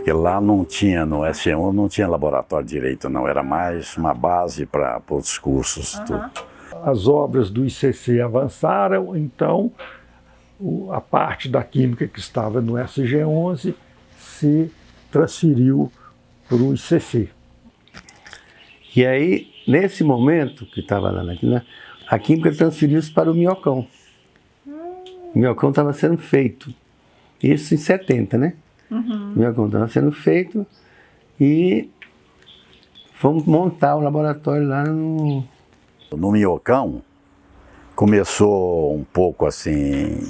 Porque lá não tinha, no S1 não tinha laboratório de direito não, era mais uma base para outros cursos. Tudo. As obras do ICC avançaram, então a parte da química que estava no SG11 se transferiu para o ICC. E aí, nesse momento que estava lá a química transferiu-se para o Minhocão. O Minhocão estava sendo feito, isso em 70, né? O Minhocão estava sendo feito e fomos montar o laboratório lá no... No Minhocão, começou um pouco assim,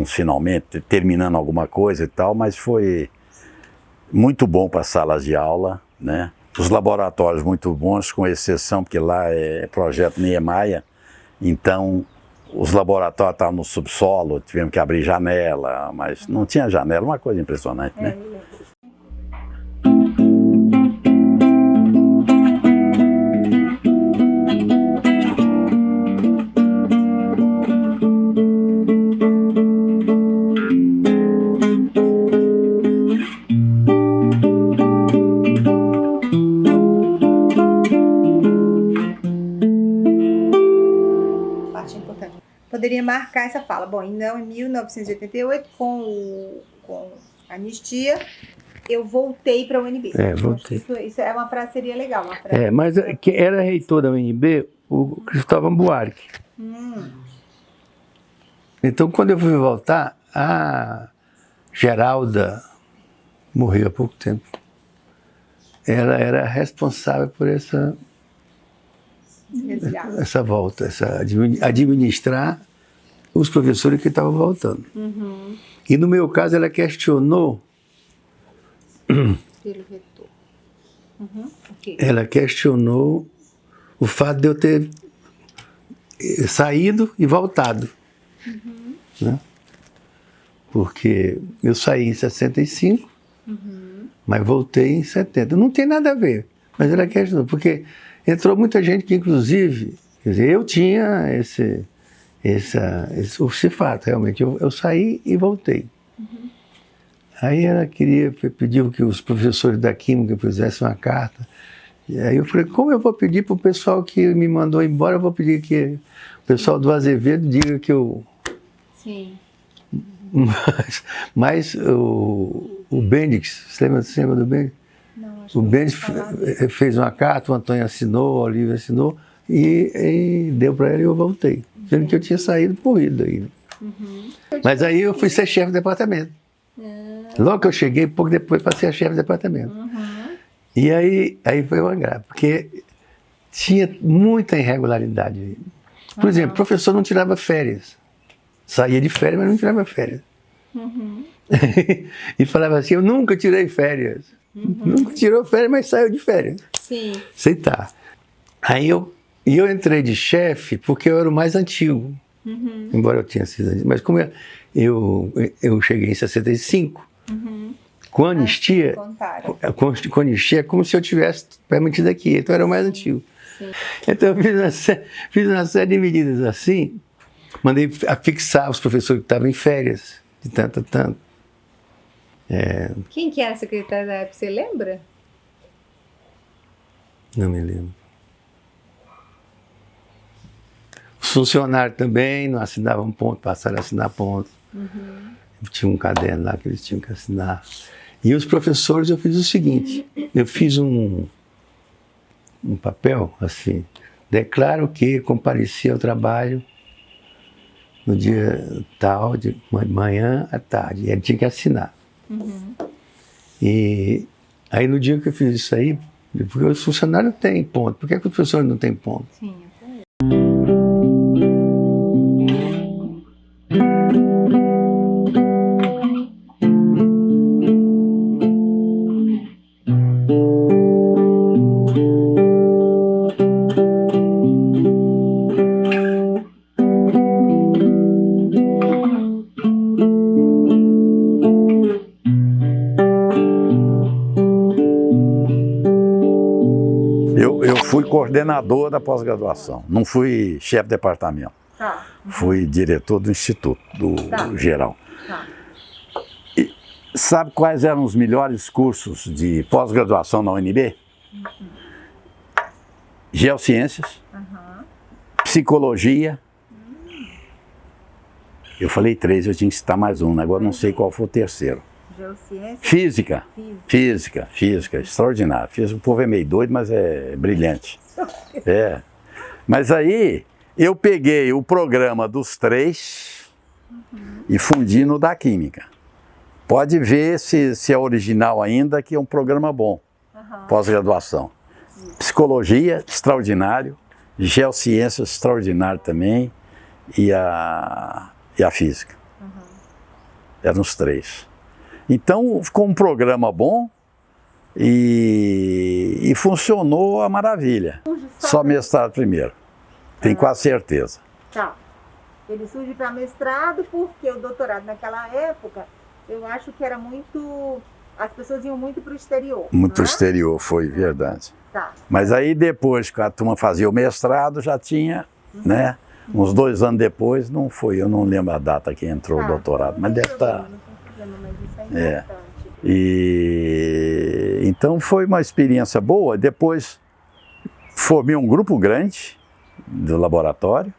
finalmente terminando alguma coisa e tal, mas foi muito bom para as salas de aula, né? Os laboratórios muito bons, com exceção, porque lá é projeto Niemeyer, então os laboratórios estavam no subsolo, tivemos que abrir janela, mas não tinha janela, uma coisa impressionante, né? Poderia marcar essa fala. Bom, então em 1988, com a anistia, eu voltei para a UNB. Voltei. Isso é uma frase, seria legal. Uma frase. Mas que era reitor da UNB o Cristóvão Buarque. Então, quando eu fui voltar, a Geralda morreu há pouco tempo. Ela era responsável por essa volta, administrar os professores que estavam voltando. E no meu caso ela questionou pelo retor. Okay. Ela questionou o fato de eu ter saído e voltado. Né? Porque eu saí em 65, mas voltei em 70. Não tem nada a ver, mas ela questionou, porque entrou muita gente que, inclusive, quer dizer, eu tinha esse fato, realmente. Eu saí e voltei. Aí ela pediu que os professores da Química fizessem uma carta. E aí eu falei, como eu vou pedir para o pessoal que me mandou embora, eu vou pedir que o pessoal do Azevedo diga que eu... Sim. Mas o Bendix, você lembra do Bendix? O Bendix fez uma carta, o Antônio assinou, o Olívio assinou, e deu para ele e eu voltei. Sendo que eu tinha saído corrido aí. Mas aí eu fui ser chefe de departamento. Logo que eu cheguei, pouco depois passei a chefe de departamento. E aí foi uma graça, porque tinha muita irregularidade. Por exemplo, o professor não tirava férias. Saía de férias, mas não tirava férias. E falava assim, eu nunca tirei férias. Nunca tirou férias, mas saiu de férias. Sim. Aceitar. Aí eu entrei de chefe porque eu era o mais antigo. Embora eu tinha sido antigo. Mas como eu cheguei em 65, com a anistia, com anistia é como se eu tivesse permitido aqui. Então eu era o mais antigo. Sim. Então eu fiz uma série de medidas assim, mandei fixar os professores que estavam em férias, de tanto a tanto. Quem que era a secretária da época, você lembra? Não me lembro. Os funcionários também não assinavam ponto, passaram a assinar ponto. Tinha um caderno lá que eles tinham que assinar. E os professores, eu fiz o seguinte, eu fiz um papel assim, declaro que compareci ao trabalho no dia tal, de manhã à tarde, e ele tinha que assinar. E aí no dia que eu fiz isso aí, porque os funcionários têm ponto, por que o professor não tem ponto? Sim. Eu fui coordenador da pós-graduação, não fui chefe de departamento. Fui diretor do instituto, do geral. sabe quais eram os melhores cursos de pós-graduação na UNB? Geociências, psicologia. Eu falei 3, eu tinha que citar mais um, agora não sei qual foi o terceiro. Geociência? Física, extraordinário. O povo é meio doido, mas é brilhante. É. Mas aí eu peguei o programa dos 3 e fundi no da Química. Pode ver se é original ainda, que é um programa bom, pós-graduação. Psicologia, extraordinário. Geociências, extraordinário também. E a física. Eram os 3. Então, ficou um programa bom e funcionou a maravilha. Só mestrado primeiro. Tenho quase certeza. Tá. Ele surge para mestrado porque o doutorado naquela época, eu acho que era muito... As pessoas iam muito para o exterior. Muito para o exterior, foi verdade. Tá. Mas aí depois que a turma fazia o mestrado, já tinha, né? Uns 2 anos depois, não foi, eu não lembro a data que entrou o doutorado, mas deve estar... E então foi uma experiência boa. Depois formei um grupo grande do laboratório.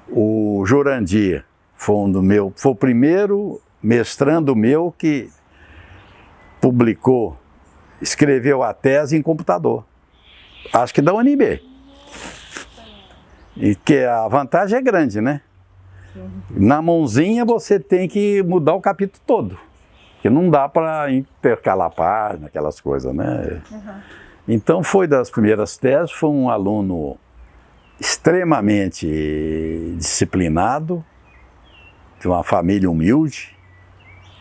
O Jurandir foi foi o primeiro mestrando meu que escreveu a tese em computador. Acho que da UNB. E que a vantagem é grande, né? Na mãozinha você tem que mudar o capítulo todo. Porque não dá para intercalar a página, aquelas coisas, né? Então foi das primeiras teses, foi um aluno extremamente disciplinado, de uma família humilde,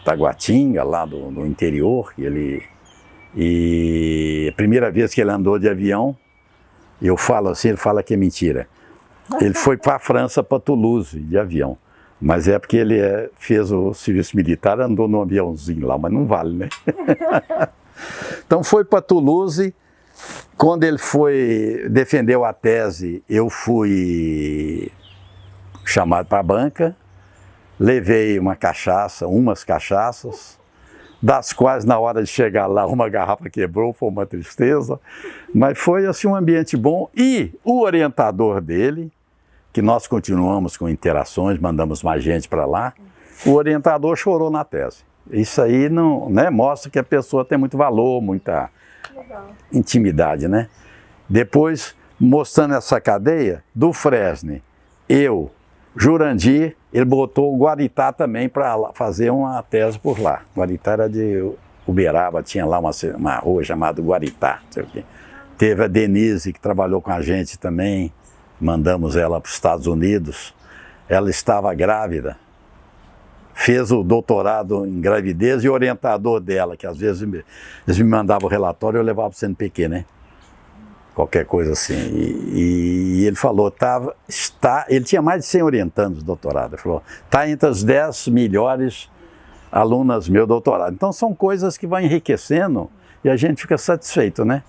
Taguatinga, lá do interior. E a primeira vez que ele andou de avião, eu falo assim, ele fala que é mentira. Ele foi para a França, para Toulouse, de avião. Mas é porque ele fez o serviço militar, andou num aviãozinho lá, mas não vale, né? Então foi para Toulouse. Quando ele defendeu a tese, eu fui chamado para a banca, levei umas cachaças, das quais na hora de chegar lá uma garrafa quebrou, foi uma tristeza, mas foi assim um ambiente bom. E o orientador dele, que nós continuamos com interações, mandamos mais gente para lá, o orientador chorou na tese. Isso aí não, né, mostra que a pessoa tem muito valor, muita intimidade, né? Depois, mostrando essa cadeia, do Fresne, eu, Jurandir, ele botou o Guaritá também para fazer uma tese por lá. Guaritá era de Uberaba, tinha lá uma rua chamada Guaritá, não sei o quê. Teve a Denise, que trabalhou com a gente também, mandamos ela para os Estados Unidos. Ela estava grávida, fez o doutorado em gravidez, e o orientador dela, que às vezes eles me mandavam o relatório, eu levava para o CNPq, né? Qualquer coisa assim. E ele falou, ele tinha mais de 100 orientandos de doutorado. Ele falou, está entre as 10 melhores alunas meu doutorado. Então são coisas que vão enriquecendo e a gente fica satisfeito, né?